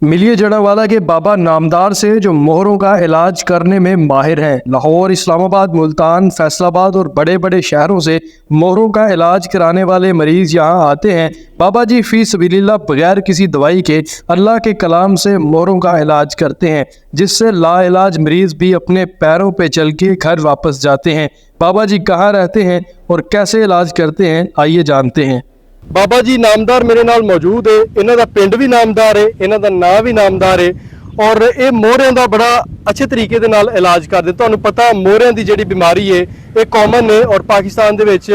मिलिए जड़ावाला के बाबा नामदार से जो मोहरों का इलाज करने में माहिर हैं। लाहौर, इस्लामाबाद, मुल्तान, फैसलाबाद और बड़े बड़े शहरों से मोहरों का इलाज कराने वाले मरीज़ यहाँ आते हैं। बाबा जी फ़ी सबिलिल्लाह बगैर किसी दवाई के अल्लाह के कलाम से मोहरों का इलाज करते हैं, जिससे लाइलाज मरीज़ भी अपने पैरों पे चल के घर वापस जाते हैं। बाबा जी कहाँ रहते हैं और कैसे इलाज करते हैं, आइए जानते हैं। बाबा जी नामदार मेरे नाल मौजूद है। इन्हां दा पिंड भी नामदार है, इन्हां दा नाम भी नामदार है और ये मोहरियां दा बड़ा अच्छे तरीके दे नाल इलाज करदे। तुहानूं पता मोहरियां दी जिहड़ी बीमारी है ये कॉमन है और पाकिस्तान दे विच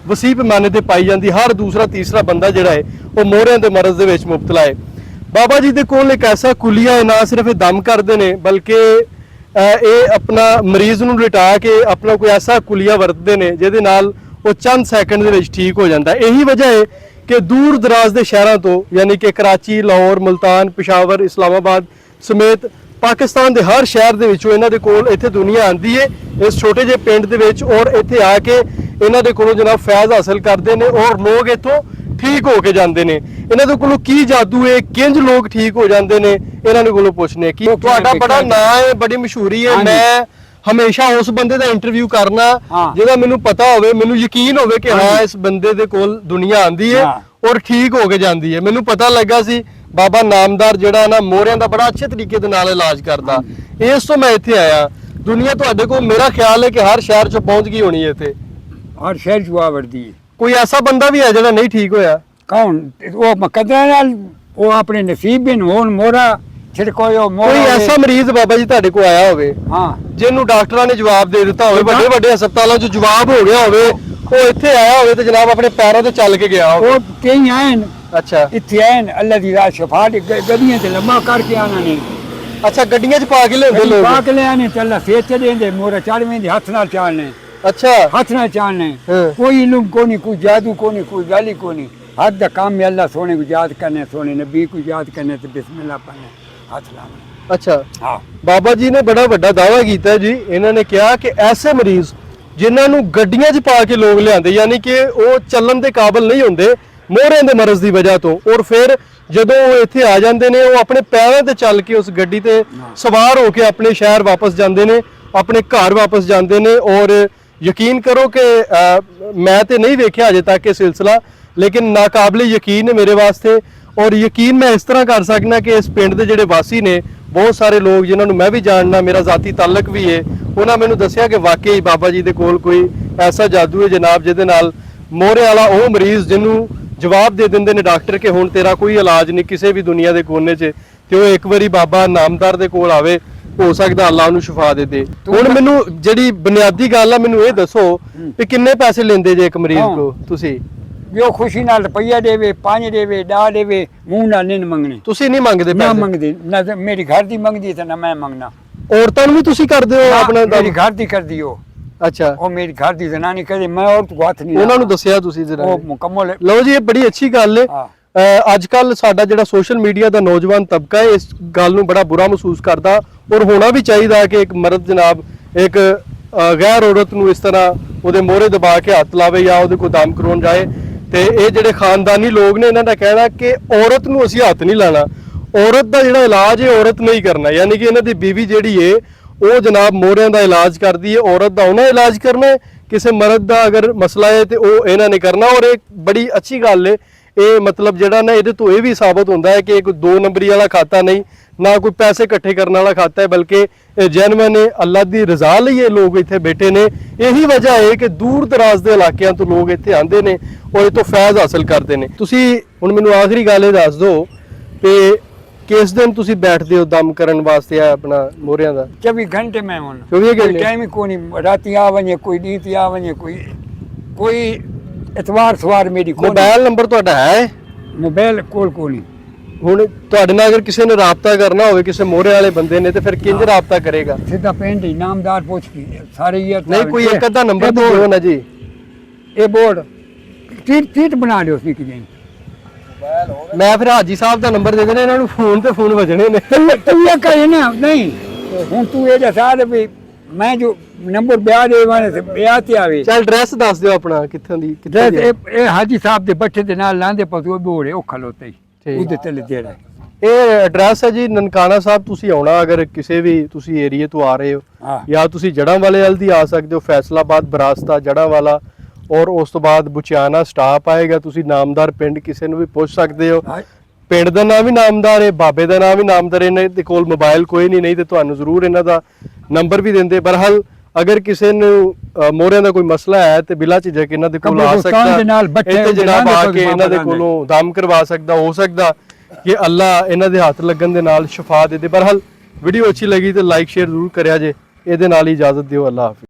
वसी पैमाने ते पाई जाती। हर दूसरा तीसरा बंदा जिहड़ा है वो मोहरियां दे मरज़ दे विच मुब्तला है। बाबा जी दे कोल एक ऐसा कुलिया है, ना सिर्फ दम करदे ने बल्कि ये अपना मरीज़ नूं लिटा के अपना कोई ऐसा कुलिया वरतदे ने जिहदे नाल वो चंद सैकंड दे विच ठीक हो जाता है। यही वजह है कि दूर दराज के शहरों तो यानी कि कराची, लाहौर, मुल्तान, पेशावर, इस्लामाबाद समेत पाकिस्तान के हर शहर के इन्हां दे कोल इत्थे दुनिया आती है इस छोटे जे पिंड दे विच और इत्थे आके इन्हां दे कोलों जनाब फैज़ हासिल करते हैं और लोग इत्थों ठीक हो के जाते हैं। इन्हां दे कोलों की जादू है, किंज लोग ठीक हो जाते हैं, इन्हां दे कोलों पुछने की। तुहाडा बड़ा नाम है, बड़ी मशहूरी है। मैं हमेशा उस बंदे का इंटरव्यू करना जिहदा मैनूं पता होवे, मैनूं यकीन होवे कि हाँ इस बंदे दे कोल दुनिया आंदी है और ठीक हो के जाती है। मैनूं पता लगा सी बाबा नामदार जिहड़ा ना मोहरियां दा बड़ा अच्छे तरीके दे नाल इलाज करदा। इस तो मैं इत्थे आया। दुनिया तुहाडे कोल मेरा ख्याल है कि हर शहर च पहुंच गई होनी है। इत्थे हर शहर च आ वरदी है। कोई ऐसा बंदा भी है जिहड़ा नहीं ठीक होया? कौन वो मुकद्दर नाल वो अपने नसीब बिन होन मोरा छिड़कोयो मोरा। कोई ऐसा मरीज बाबा जी तुहाडे कोल आया होवे जिन्हों डॉक्टरां ने जवाब दे दिता होवे, बड़े बड़े हस्पतालों च जवाब हो गया होवे, वो इत्थे आया होवे ते जनाब अपने पैरों ते चल के गया होवे? वो कई आए अच्छा इत्थे आए अल्लाह दी राह शफा गड्डियां ते लम्मा करके आना ने। अच्छा गड्डियां च पा के लेंदे लोग? पा के ले आने ते अल्लाह फेच देंदे मोरा चढ़वें दे हाथ नाल चालने। अच्छा हाथ नाल चालने। कोई इल्म कोनी, कोई जादू कोनी, कोई गाली कोनी। हर दा काम में अल्लाह सोने को याद करने, सोने नबी को याद करने ते बिस्मिल्लाह पढ़ने, हाथ लाने। अच्छा हाँ बाबा जी ने बड़ा बड़ा दावा किया जी। इन्होंने कहा कि ऐसे मरीज जिन्होंने गड्डियां च पा के लोग लियाते यानी कि वो चलन के काबिल नहीं होंगे मोहरियां दे मरज़ की वजह तो, और फिर जदों वो इत्थे आ जाते हैं वो अपने पैरों ते चल के उस गड्डी ते सवार होके अपने शहर वापस जाते हैं, अपने घर वापस जाते हैं। और यकीन करो कि मैं तो नहीं वेख्या अजे तक ये सिलसिला, लेकिन नाकाबिले यकीन है मेरे वास्ते। और यकीन मैं इस तरह कर सकना कि इस पिंड के जिहड़े वासी ने बहुत सारे लोग जिन्होंने मैं भी जानना, मेरा जाती ताल्लुक भी है, उन्होंने मैनूं दस्सिया कि वाकई बाबा जी दे कोल कोई ऐसा जादू है जनाब जिहदे नाल मोहरे वाला वो मरीज़ जिन्हों जवाब दे दिंदे ने डॉक्टर कि हुण तेरा कोई इलाज नहीं किसी भी दुनिया के कोने च, ते वो एक बारी बाबा नामदार दे कोल आवे, हो सकदा अल्लाह उहनूं शिफा दे दे। हुण मैनूं जिहड़ी बुनियादी गल है मैनूं ये दसो कि किन्ने पैसे लेंदे जे एक मरीज़ को तुसीं? जो खुशी नाल रुपया देवे, 5 देवे, 10 देवे, मुंह नाल नहीं मंगने। तुसीं नहीं मंगदे ना पैसे? मंगदी ना ते मेरी घर दी मंगदी ते ना मैं मंगना। औरतां नूं भी तुसीं करदे हो अपना? मेरी घर दी करदी हो। अच्छा वो मेरी घर दी जनानी करे, मैं औरत को हाथ नहीं उन्होंने दसिया तुसीं जरा? वो मुकम्मल है। लो जी ये बड़ी अच्छी गल है। अजकल साडा जिहड़ा सोशल मीडिया का नौजवान तबका है इस गल नूं बड़ा बुरा महसूस करता, और होना भी चाहिए कि एक मर्द जनाब एक गैर औरत नूं इस तरह उहदे मोहरे दबा के हत्थ लावे या उहदे कोल दम करवाउण जाए। ते ये जिहड़े खानदानी लोग ने इन्हां दा कहना कि औरत नूं असीं हत्थ नहीं लाना, औरत का जिहड़ा इलाज है औरत नहीं करना, यानी कि इन्हां दी बीवी जिहड़ी है वो जनाब मोहरियां का इलाज करती है, औरत का उन्हें इलाज करना है। किसी मर्द का अगर मसला है तो वो इन्हां ने करना। और एक बड़ी अच्छी गल है ये, मतलब जिहड़ा ना इहदे तो ये भी साबित होंदा है कि कोई 2 नंबरी वाला खाता नहीं, ना कोई पैसे इकट्ठे करने वाला खाता है, बल्कि जेन्युइन है, अल्लाह की रजा लई ये लोग इत्थे बैठे ने। यही वजह है कि दूर दराज के इलाकों तो लोग इत्थे आंदे ने और इतों फैज़ हासिल करते हैं। तुसीं हुण मैनूं आखिरी गल ये दस दो कि किस दिन तुसीं बैठदे हो दम करन वास्ते अपना मोहरियां दा? 24 घंटे में हुण 24 घंटे टाइम ही कोई नहीं, राती आ वने कोई नीति आ वने कोई इतवार सवार मेरी कोई। मोबाइल नंबर तुहाडा है? मोबाइल कोल कोनी। हुण तुहाडे नाल अगर किसी ने राबता करना होवे किसी मोहरे वाले बंदे ने तो फिर किंज राबता करेगा? सीधा पिंड ही नामदार पूछ के सारे ये नहीं कोई एक अद्धा नंबर तो दो ना जी। ये बोर्ड टीट बना लियो उसकी की मैं फिर हाजी साहब का नंबर दे देना, इन्हां नूं फोन ते फोन बजने ने। तू ये कहे ना नहीं हुण तू ये दसा दे भी मैं जो नंबर ब्याह दे वाले से ब्याह ते आवे। चल एड्रेस दस दियो अपना कित्थों दी? ए हाजी साहब दे बच्चे दे नाल लांदे पतू बोड़े ओ खलोते ही उदे ते देड़ा ਇਹ ਐਡਰੈਸ ਹੈ ਜੀ ਨਨਕਾਣਾ ਸਾਹਿਬ। ਤੁਸੀਂ ਆਉਣਾ ਅਗਰ ਕਿਸੇ ਵੀ ਤੁਸੀਂ ਏਰੀਏ ਤੋਂ ਆ ਰਹੇ ਹੋ ਹਾਂ। ਜਾਂ ਤੁਸੀਂ ਜੜਾਂ ਵਾਲੇ ਵੱਲ ਦੀ ਆ ਸਕਦੇ ਹੋ, ਫੈਸਲਾਬਾਦ, ਬਰਾਸਤਾ, ਜੜਾਂ ਵਾਲਾ, ਔਰ ਉਸ ਤੋਂ ਬਾਅਦ ਬੁਚਿਆਣਾ ਸਟਾਪ ਆਏਗਾ। ਤੁਸੀਂ ਨਾਮਦਾਰ ਪਿੰਡ ਕਿਸੇ ਨੂੰ ਵੀ ਪੁੱਛ ਸਕਦੇ ਹੋ। ਹਾਂ। ਪਿੰਡ ਦਾ ਨਾਮ ਵੀ ਨਾਮਦਾਰ ਹੈ, ਬਾਬੇ ਦਾ ਨਾਮ ਵੀ ਨਾਮਦਾਰ ਹੈ। ਇਹਨਾਂ ਦੇ ਕੋਲ ਮੋਬਾਈਲ ਕੋਈ ਨਹੀਂ ਤੇ ਤੁਹਾਨੂੰ ਜ਼ਰੂਰ ਇਹਨਾਂ ਦਾ ਨੰਬਰ ਵੀ ਦਿੰਦੇ। ਬਹਰਹਾਲ ਅਗਰ ਕਿਸੇ ਨੂੰ ਮੋਹਰਿਆਂ ਦਾ ਕੋਈ ਮਸਲਾ ਹੈ ਤੇ ਬਿਲਾ ਝਿਜਕ ਇਹਨਾਂ ਦੇ ਕੋਲ ਆ ਕਬਰਸਤਾਨ ਦੇ ਨਾਲ ਸਕਦਾ, ਬੱਚੇ ਇੱਥੇ ਜਨਾਬ ਆ ਕੇ ਇਹਨਾਂ ਦੇ ਮਾਂ ਕੋਲੋਂ ਦਮ ਕਰਵਾ ਸਕਦਾ। ਹੋ ਸਕਦਾ ਕਿ ਅੱਲਾ ਇਹਨਾਂ ਦੇ ਹੱਥ ਲੱਗਣ ਦੇ ਨਾਲ ਸ਼ਿਫਾ ਦੇ ਦੇ। ਬਹਰਹਾਲ ਵੀਡੀਓ ਅੱਛੀ ਲੱਗੀ ਤੇ ਲਾਈਕ ਸ਼ੇਅਰ ਜ਼ਰੂਰ ਕਰਿਆ ਜੇ। ਇਹਦੇ ਨਾਲ ਹੀ ਇਜਾਜ਼ਤ ਦਿਓ। ਅੱਲਾ ਹਾਫਿਜ਼।